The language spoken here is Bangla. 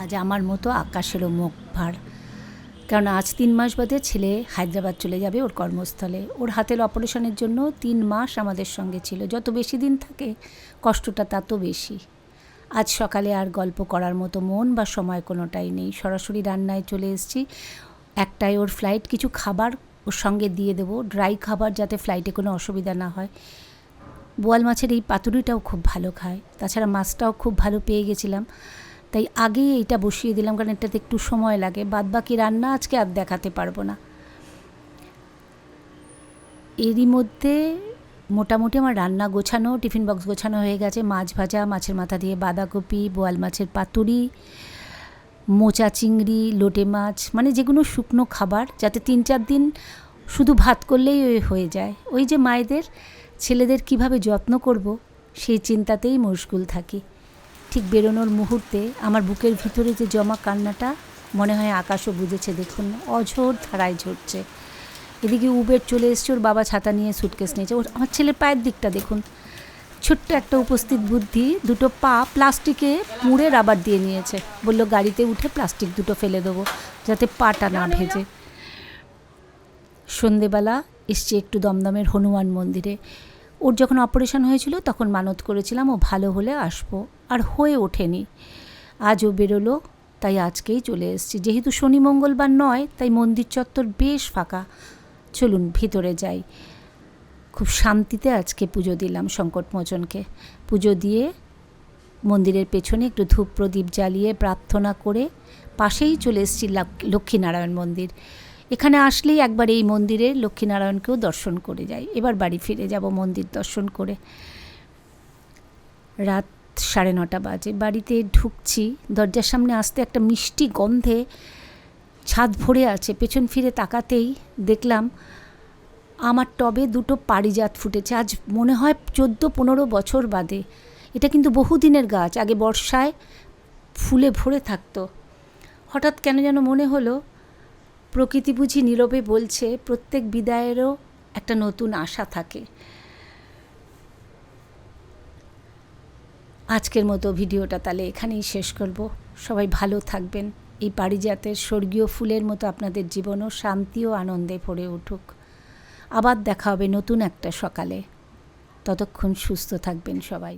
আজ আমার মতো আকাশেরও মুখ ভার, কারণ আজ 3 মাস বাদে ছেলে হায়দ্রাবাদ চলে যাবে ওর কর্মস্থলে। ওর হাতের অপারেশনের জন্য 3 মাস আমাদের সঙ্গে ছিল। যত বেশি দিন থাকে কষ্টটা তত বেশি। আজ সকালে আর গল্প করার মতো মন বা সময় কোনোটাই নেই। সরাসরি রান্নায় চলে এসেছি। একটাই ওর ফ্লাইট, কিছু খাবার ওর সঙ্গে দিয়ে দেবো, ড্রাই খাবার, যাতে ফ্লাইটে কোনো অসুবিধা না হয়। বোয়াল মাছের এই পাতুরিটাও খুব ভালো খায়, তাছাড়া মাছটাও খুব ভালো পেয়ে গেছিলাম, তাই আগেই এইটা বসিয়ে দিলাম, কারণ এটাতে একটু সময় লাগে। বাদবাকি রান্না আজকে আর দেখাতে পারবো না। এরই মধ্যে মোটামুটি আমার রান্না গোছানো, টিফিন বক্স গোছানো হয়ে গেছে। মাছ ভাজা, মাছের মাথা দিয়ে বাঁধাকপি, বোয়াল মাছের পাতুরি, মোচা চিংড়ি, লোটে মাছ, মানে যেগুলো শুকনো খাবার, যাতে 3-4 দিন শুধু ভাত করলেই হয়ে যায়। ওই যে মায়েদের ছেলেদের কিভাবে যত্ন করব সেই চিন্তাতেই মশগুল থাকি। ঠিক বেরোনোর মুহূর্তে আমার বুকের ভিতরে যে জমা কান্নাটা, মনে হয় আকাশও বুঝেছে। দেখুন, অঝোর ধারায় ঝরছে। এদিকে উবের চলে এসছে, ওর বাবা ছাতা নিয়ে সুটকেস নিয়েছে। ওর আমার ছেলের পায়ের দিকটা দেখুন, ছোট্ট একটা উপস্থিত বুদ্ধি, দুটো পা প্লাস্টিকে মুড়ে রাবার দিয়ে নিয়েছে। বললো গাড়িতে উঠে প্লাস্টিক দুটো ফেলে দেবো যাতে পাটা না ভেজে। সন্ধেবেলা এসছে একটু দমদমের হনুমান মন্দিরে। ওর যখন অপারেশন হয়েছিল তখন মানত করেছিলাম ও ভালো হলে আসবো, আর হয়ে ওঠেনি। আজও বেরোলো, তাই আজকেই চলে এসেছি। যেহেতু শনি মঙ্গলবার নয়, তাই মন্দির চত্বর বেশ ফাঁকা। চলুন ভিতরে যাই। খুব শান্তিতে আজকে পুজো দিলাম সংকটমোচনকে। পুজো দিয়ে মন্দিরের পেছনে একটু ধূপ প্রদীপ জ্বালিয়ে প্রার্থনা করে পাশেই চলে এসেছি লক্ষ্মীনারায়ণ মন্দির। এখানে আসলেই একবার এই মন্দিরে লক্ষ্মীনারায়ণকেও দর্শন করে যাই। এবার বাড়ি ফিরে যাব মন্দির দর্শন করে। রাত 9:30 বাজে। বাড়িতে ঢুকছি, দরজার সামনে আসতে একটা মিষ্টি গন্ধে ছাদ ভরে আছে। পেছন ফিরে তাকাতেই দেখলাম আমার টবে দুটো পারিজাত ফুটেছে। আজ মনে হয় 14-15 বছর বাদে। এটা কিন্তু বহুদিনের গাছ, আগে বর্ষায় ফুলে ভরে থাকতো। হঠাৎ কেন যেন মনে হলো প্রকৃতি বুঝি নীরবে বলছে প্রত্যেক বিদায়েরও একটা নতুন আশা থাকে। আজকের মতো ভিডিওটা তাহলে এখানেই শেষ করব। সবাই ভালো থাকবেন। এই পারিজাতের স্বর্গীয় ফুলের মতো আপনাদের জীবনও শান্তি ও আনন্দে ভরে উঠুক। আবার দেখা হবে নতুন একটা সকালে। ততক্ষণ সুস্থ থাকবেন সবাই।